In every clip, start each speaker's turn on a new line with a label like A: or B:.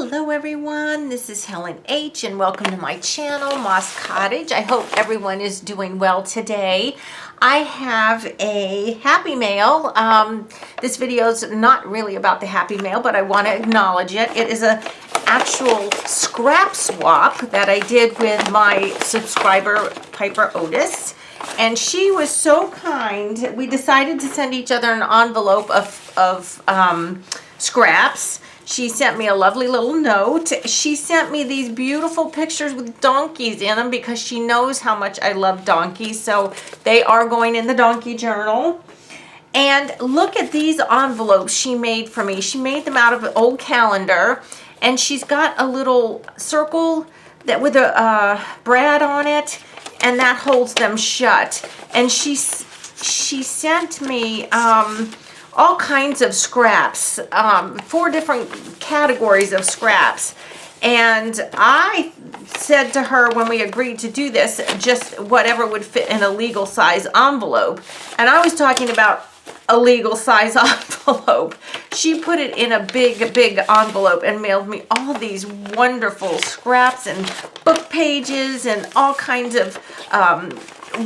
A: Hello everyone, this is Helen H. and welcome to my channel, Moss Cottage. I hope everyone is doing well today. I have a Happy Mail. This video is not really about the Happy Mail, but I want to acknowledge it. It is an actual scrap swap that I did with my subscriber, Piper Otis. And she was so kind. We decided to send each other an envelope of scraps. She sent me a lovely little note. She sent me these beautiful pictures with donkeys in them because she knows how much I love donkeys. So they are going in the donkey journal. And look at these envelopes she made for me. She made them out of an old calendar. And she's got a little circle that with a brad on it. And that holds them shut. And she sent me all kinds of scraps, 4 different categories of scraps. And I said to her when we agreed to do this, just whatever would fit in a legal size envelope. And I was talking about a legal size envelope. She put it in a big envelope and mailed me all these wonderful scraps and book pages and all kinds of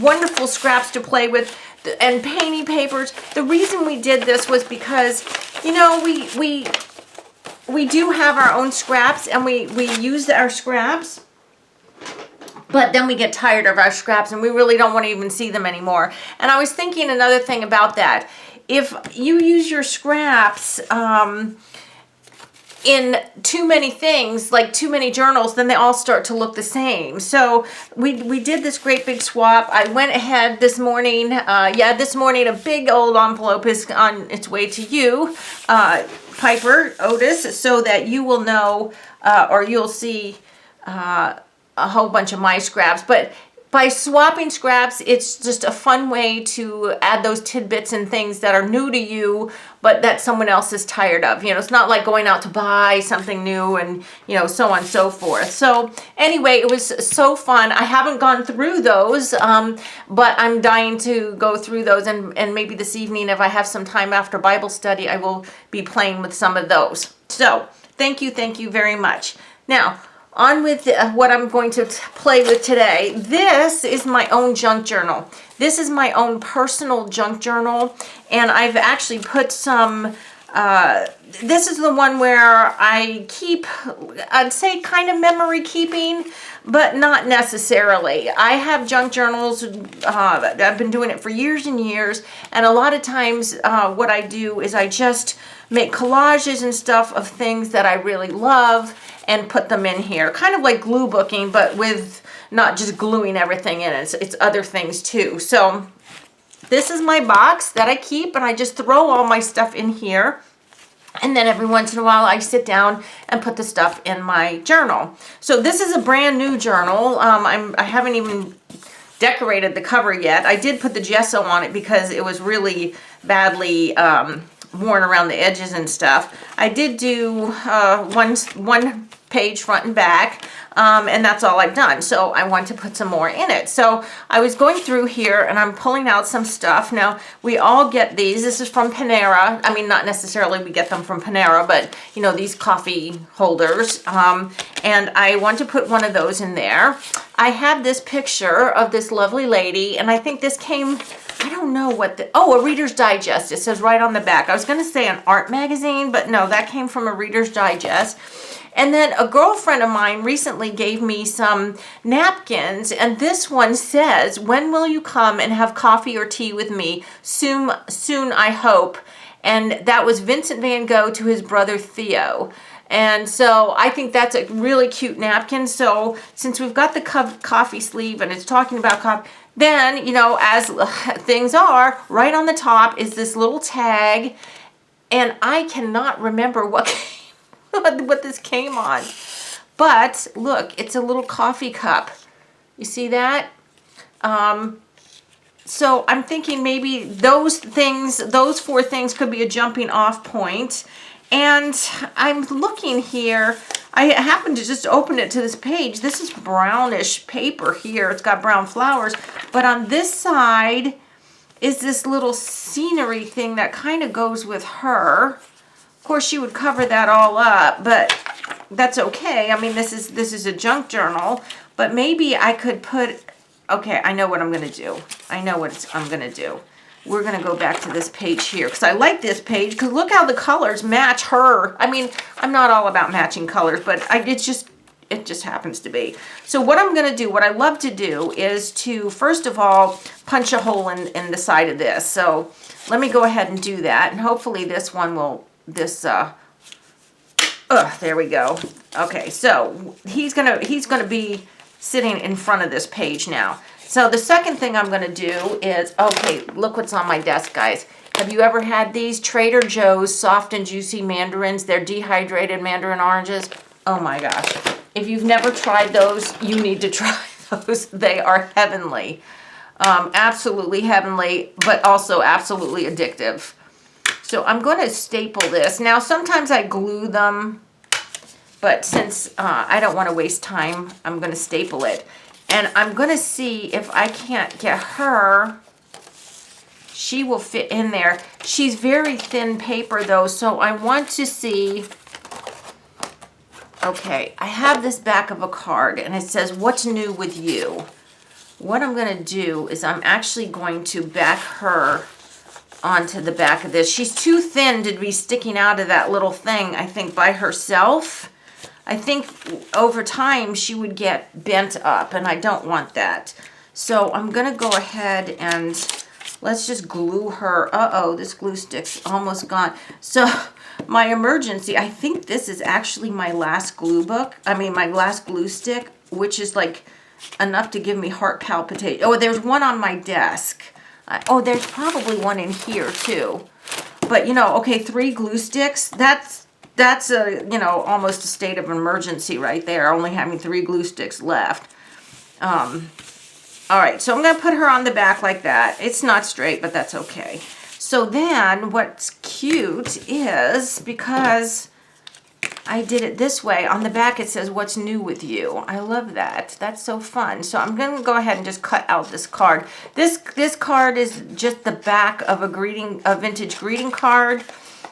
A: wonderful scraps to play with. And painting papers. The reason we did this was because, you know, we do have our own scraps and we use our scraps, but then we get tired of our scraps and we really don't want to even see them anymore. And I was thinking another thing about that. If you use your scraps in too many things, like too many journals, then they all start to look the same. So we did this great big swap. I went ahead this morning. This morning a big old envelope is on its way to you, Piper Otis, so that you will know or you'll see a whole bunch of my scraps. But by swapping scraps, it's just a fun way to add those tidbits and things that are new to you, but that someone else is tired of. You know, it's not like going out to buy something new and, you know, so on and so forth. So anyway, it was so fun. I haven't gone through those, but I'm dying to go through those. And maybe this evening, if I have some time after Bible study, I will be playing with some of those. So thank you very much. Now, on with what I'm going to play with today. This is my own junk journal. This is my own personal junk journal, and I've actually put some, this is the one where I keep, I'd say kind of memory keeping, but not necessarily. I have junk journals, I've been doing it for years and years, and a lot of times what I do is I just make collages and stuff of things that I really love and put them in here. Kind of like glue booking, but with not just gluing everything in it. It's other things too. So this is my box that I keep, and I just throw all my stuff in here. And then every once in a while I sit down and put the stuff in my journal. So this is a brand new journal. I haven't even decorated the cover yet. I did put the gesso on it because it was really badly worn around the edges and stuff. I did do one page front and back, and that's all I've done. So I want to put some more in it. So I was going through here and I'm pulling out some stuff. Now we all get these. This is from Panera. I mean, not necessarily we get them from Panera, but you know, these coffee holders. And I want to put one of those in there. I have this picture of this lovely lady, and I think this came, I don't know what a Reader's Digest. It says right on the back. I was going to say an art magazine, but no, that came from a Reader's Digest. And then a girlfriend of mine recently gave me some napkins, and this one says, "When will you come and have coffee or tea with me? Soon, I hope." And that was Vincent van Gogh to his brother Theo. And so I think that's a really cute napkin. So since we've got the coffee sleeve and it's talking about coffee, then, you know, as things are, right on the top is this little tag. And I cannot remember what this came on. But look, it's a little coffee cup. You see that? So I'm thinking maybe those 4 things could be a jumping off point. And I'm looking here. I happened to just open it to this page. This is brownish paper here. It's got brown flowers. But on this side is this little scenery thing that kind of goes with her. Of course, she would cover that all up, but that's okay. I mean, this is a junk journal, but maybe I could put, okay, I know what I'm going to do. I know what I'm going to do. We're going to go back to this page here because I like this page because look how the colors match her. I mean, I'm not all about matching colors, but it just happens to be. So what I'm going to do, what I love to do is to, first of all, punch a hole in the side of this. So let me go ahead and do that. And hopefully this one will, there we go. Okay, so he's gonna be sitting in front of this page now. So the second thing I'm gonna do is, okay, look what's on my desk, guys. Have you ever had these Trader Joe's soft and juicy mandarins? They're dehydrated mandarin oranges. Oh my gosh. If you've never tried those, you need to try those. They are heavenly. Absolutely heavenly, but also absolutely addictive. So I'm going to staple this. Now, sometimes I glue them, but since I don't want to waste time, I'm going to staple it. And I'm going to see if I can't get her. She will fit in there. She's very thin paper, though, so I want to see. Okay, I have this back of a card, and it says, "What's new with you?" What I'm going to do is I'm actually going to back her onto the back of this. She's too thin to be sticking out of that little thing, I think, by herself. I think over time she would get bent up, and I don't want that. So I'm going to go ahead and let's just glue her. Uh-oh, this glue stick's almost gone. So my emergency, I think this is actually my last glue book. I mean, my last glue stick, which is like enough to give me heart palpitations. Oh, there's one on my desk. Oh, there's probably one in here too. But, you know, okay, 3 glue sticks, that's a, you know, almost a state of emergency right there, only having 3 glue sticks left. All right, so I'm going to put her on the back like that. It's not straight, but that's okay. So then what's cute is, because I did it this way, on the back it says, "What's new with you?" I love that. That's so fun. So I'm going to go ahead and just cut out this card. This card is just the back of a vintage greeting card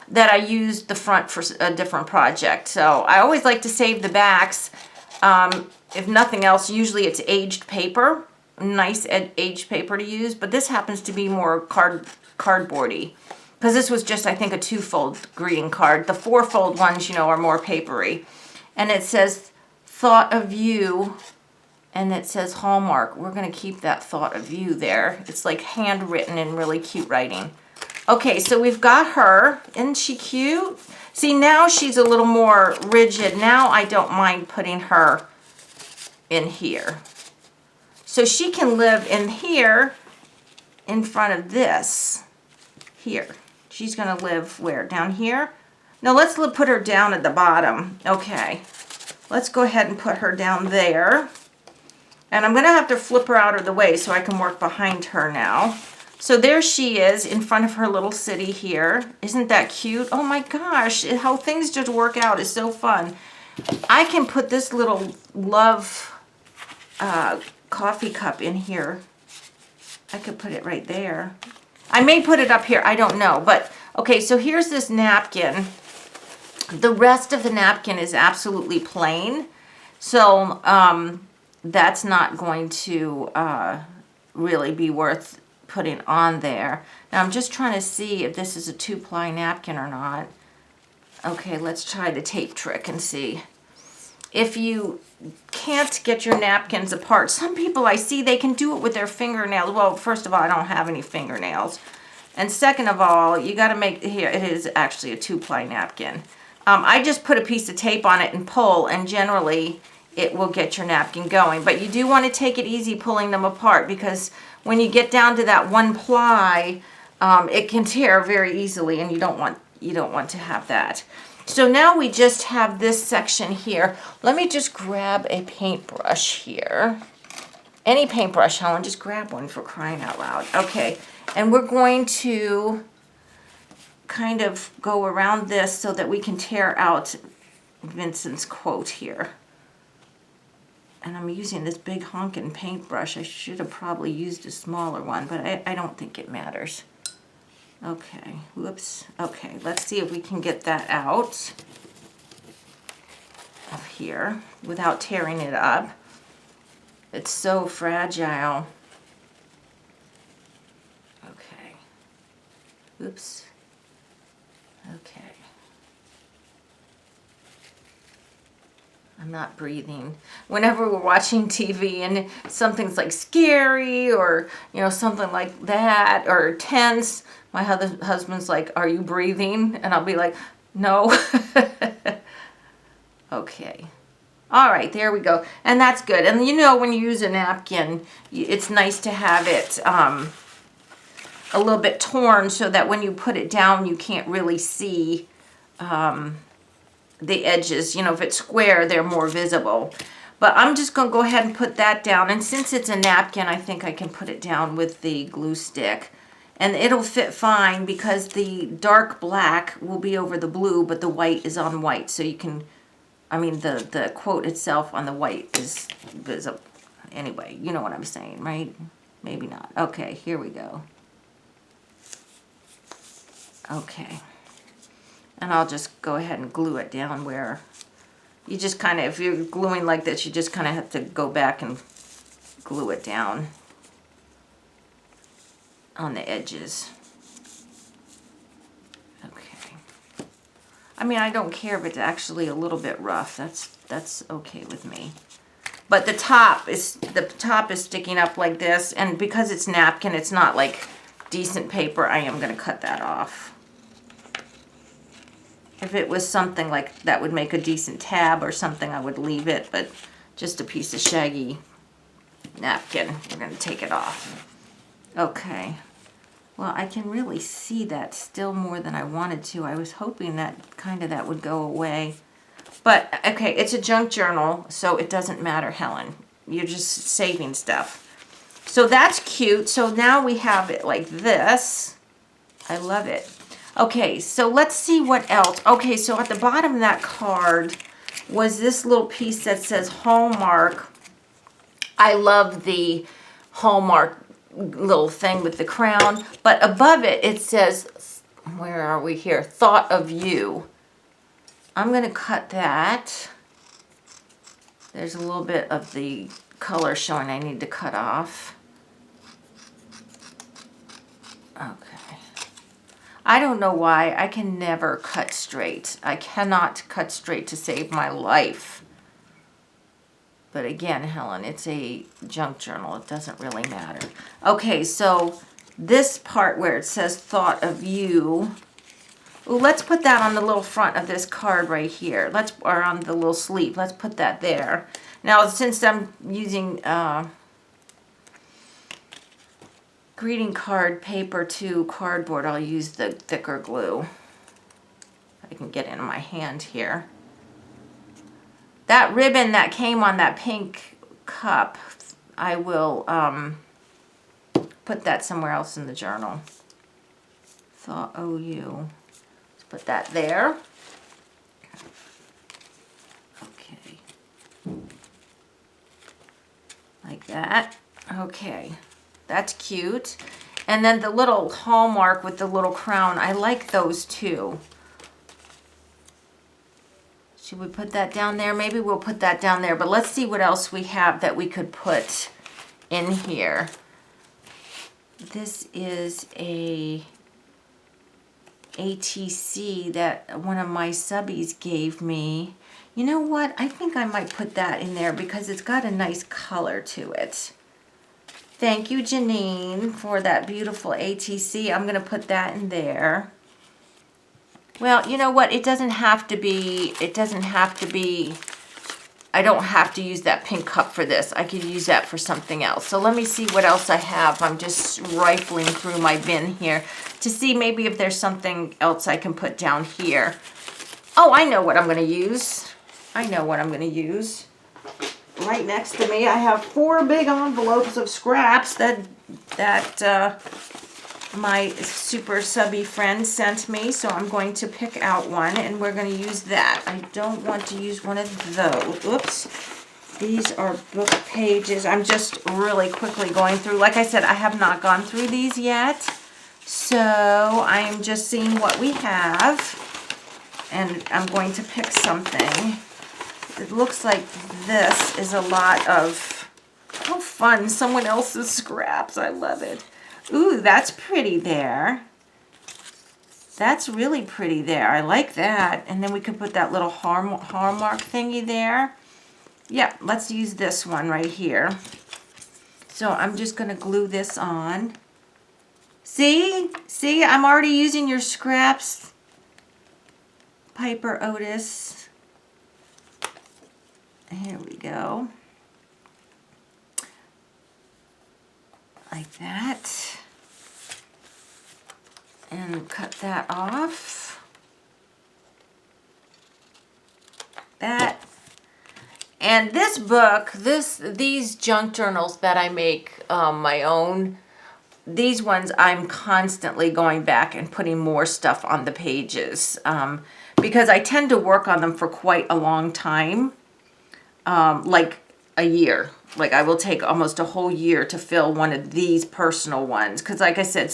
A: that I used the front for a different project. So I always like to save the backs. If nothing else, usually it's aged paper, nice aged paper to use, but this happens to be more cardboardy. Because this was just, I think, a 2-fold greeting card. The 4-fold ones, you know, are more papery. And it says, "Thought of you," and it says Hallmark. We're going to keep that thought of you there. It's like handwritten in really cute writing. Okay, so we've got her. Isn't she cute? See, now she's a little more rigid. Now I don't mind putting her in here. So she can live in here in front of this here. She's going to live where? Down here? No, let's put her down at the bottom. Okay. Let's go ahead and put her down there. And I'm going to have to flip her out of the way so I can work behind her now. So there she is in front of her little city here. Isn't that cute? Oh my gosh, how things just work out is so fun. I can put this little love coffee cup in here. I could put it right there. I may put it up here, I don't know. But, okay, so here's this napkin. The rest of the napkin is absolutely plain. So, that's not going to really be worth putting on there. Now, I'm just trying to see if this is a 2-ply napkin or not. Okay, let's try the tape trick and see. If you can't get your napkins apart, some people I see, they can do it with their fingernails. Well, first of all, I don't have any fingernails. And second of all, you got to make, here, it is actually a 2-ply napkin. I just put a piece of tape on it and pull, and generally it will get your napkin going. But you do want to take it easy pulling them apart, because when you get down to that 1 ply, it can tear very easily, and you don't want to have that. So now we just have this section here. Let me just grab a paintbrush here. Any paintbrush, Helen, just grab one for crying out loud. Okay, and we're going to kind of go around this so that we can tear out Vincent's quote here. And I'm using this big honkin' paintbrush. I should have probably used a smaller one, but I don't think it matters. Okay, whoops. Okay, let's see if we can get that out. here without tearing it up. It's so fragile. Okay. Oops. Okay. I'm not breathing. Whenever we're watching TV and something's like scary or, you know, something like that or tense, my husband's like, "Are you breathing?" And I'll be like, "No." Okay. All right, there we go. And that's good. And you know, when you use a napkin, it's nice to have it a little bit torn so that when you put it down, you can't really see the edges. You know, if it's square, they're more visible. But I'm just going to go ahead and put that down. And since it's a napkin, I think I can put it down with the glue stick. And it'll fit fine because the dark black will be over the blue, but the white is on white. So you can, I mean, the quote itself on the white is visible. Anyway, you know what I'm saying, right? Maybe not. Okay, here we go. Okay. And I'll just go ahead and glue it down where you just kind of, if you're gluing like this, you just kind of have to go back and glue it down on the edges. Okay. I mean, I don't care if it's actually a little bit rough. That's okay with me. But the top is sticking up like this, and because it's napkin, it's not like decent paper. I am going to cut that off. If it was something like that would make a decent tab or something, I would leave it, but just a piece of shaggy napkin, we're going to take it off. Okay. Well, I can really see that still more than I wanted to. I was hoping that that would go away. But, okay, it's a junk journal, so it doesn't matter, Helen. You're just saving stuff. So that's cute. So now we have it like this. I love it. Okay, so let's see what else. Okay, so at the bottom of that card was this little piece that says Hallmark. I love the Hallmark little thing with the crown. But above it, it says, where are we here? Thought of you. I'm going to cut that. There's a little bit of the color showing I need to cut off. Okay. I don't know why. I can never cut straight. I cannot cut straight to save my life. But again, Helen, it's a junk journal. It doesn't really matter. Okay, so this part where it says thought of you. Ooh, let's put that on the little front of this card right here. Or on the little sleeve. Let's put that there. Now, since I'm using greeting card paper to cardboard, I'll use the thicker glue. I can get it in my hand here. That ribbon that came on that pink cup, I will put that somewhere else in the journal. Thought OU. Put that there. Okay. Like that. Okay. That's cute. And then the little Hallmark with the little crown. I like those too. Should we put that down there? Maybe we'll put that down there. But let's see what else we have that we could put in here. This is a ATC that one of my subbies gave me. You know what? I think I might put that in there because it's got a nice color to it. Thank you, Janine, for that beautiful ATC. I'm going to put that in there. Well, you know what? It doesn't have to be, I don't have to use that pink cup for this. I could use that for something else. So let me see what else I have. I'm just rifling through my bin here to see maybe if there's something else I can put down here. Oh, I know what I'm going to use. I know what I'm going to use. Right next to me, I have 4 big envelopes of scraps that my super subby friend sent me. So I'm going to pick out one, and we're going to use that. I don't want to use one of those. Oops. These are book pages. I'm just really quickly going through. Like I said, I have not gone through these yet. So I am just seeing what we have. And I'm going to pick something. it looks like this is a lot of, oh fun, someone else's scraps. I love it. Ooh, that's pretty there. That's really pretty there. I like that. And then we could put that little hallmark thingy there. Yeah, let's use this one right here. So I'm just going to glue this on. See? See, I'm already using your scraps, Piper Otis. Here we go. Like that. And cut that off. That. And this book, these junk journals that I make my own, these ones I'm constantly going back and putting more stuff on the pages because I tend to work on them for quite a long time, like a year. Like I will take almost a whole year to fill one of these personal ones because like I said,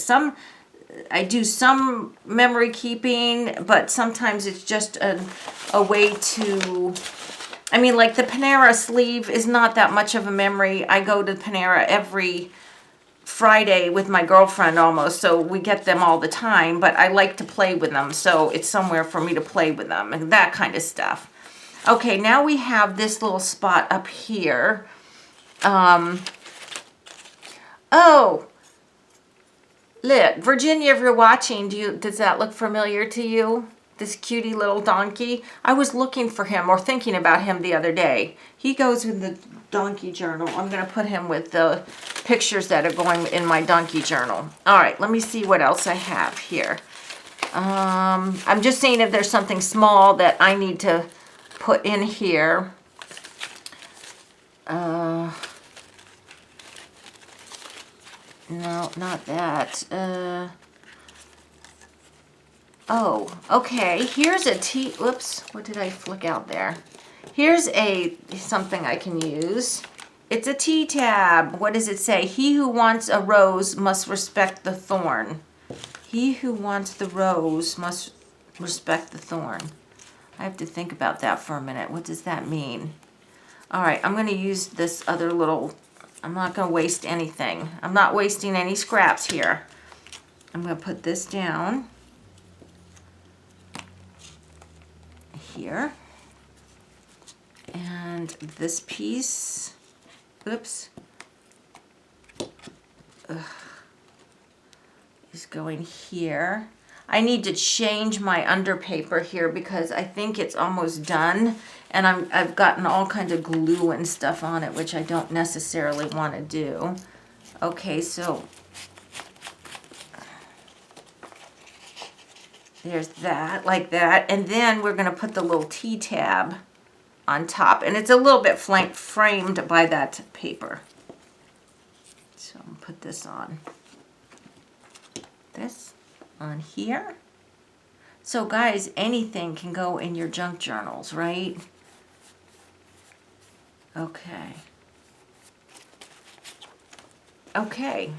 A: I do some memory keeping, but sometimes it's just a way to, I mean, like the Panera sleeve is not that much of a memory. I go to Panera every Friday with my girlfriend almost, so we get them all the time, but I like to play with them, so it's somewhere for me to play with them and that kind of stuff. Okay, now we have this little spot up here. Oh, Virginia, if you're watching, does that look familiar to you? This cutie little donkey? I was looking for him or thinking about him the other day. He goes in the donkey journal. I'm going to put him with the pictures that are going in my donkey journal. All right, let me see what else I have here. I'm just seeing if there's something small that I need to put in here. No, not that. Oh, okay. Here's a whoops, what did I flick out there? Here's something I can use. It's a tab. What does it say? He who wants a rose must respect the thorn. He who wants the rose must respect the thorn. I have to think about that for a minute. What does that mean? All right, I'm going to use this other little, I'm not going to waste anything. I'm not wasting any scraps here. I'm going to put this down here. And this piece, oops, is going here. I need to change my underpaper here because I think it's almost done. And I've gotten all kinds of glue and stuff on it, which I don't necessarily want to do. Okay, so there's that, like that. And then we're going to put the little tab on top. And it's a little bit framed by that paper. So I'll put this on. This on here. So guys, anything can go in your junk journals, right? Okay. Okay.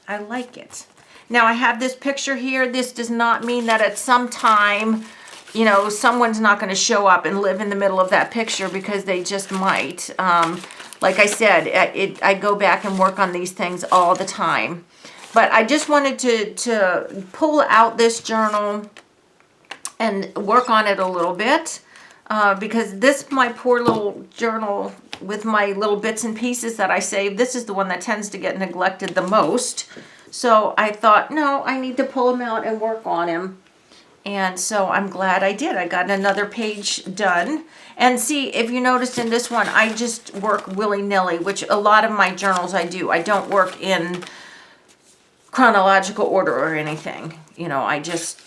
A: I like it. Now I have this picture here. This does not mean that at some time, you know, someone's not going to show up and live in the middle of that picture because they just might. Like I said, I go back and work on these things all the time. But I just wanted to pull out this journal and work on it a little bit because this, my poor little journal with my little bits and pieces that I saved, this is the one that tends to get neglected the most. So I thought, no, I need to pull him out and work on him. And so I'm glad I did. I got another page done. And see, if you noticed in this one, I just work willy-nilly, which a lot of my journals I do. I don't work in chronological order or anything. You know, I just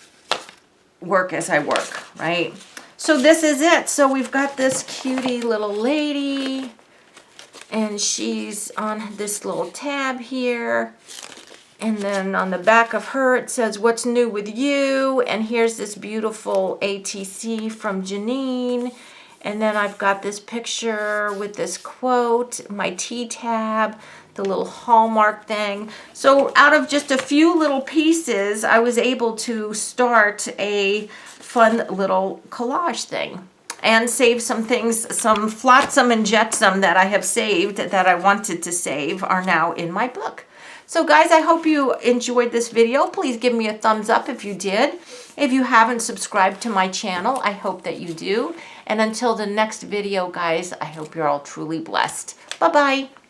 A: work as I work, right? So this is it. So we've got this cutie little lady, and she's on this little tab here. And then on the back of her, it says, "What's new with you?" And here's this beautiful ATC from Janine. And then I've got this picture with this quote, my tab, the little Hallmark thing. So out of just a few little pieces, I was able to start a fun little collage thing. and save some things. Some flotsam and jetsam that I have saved that I wanted to save are now in my book. So guys, I hope you enjoyed this video. Please give me a thumbs up if you did. If you haven't subscribed to my channel, I hope that you do. And until the next video, guys, I hope you're all truly blessed. Bye-bye.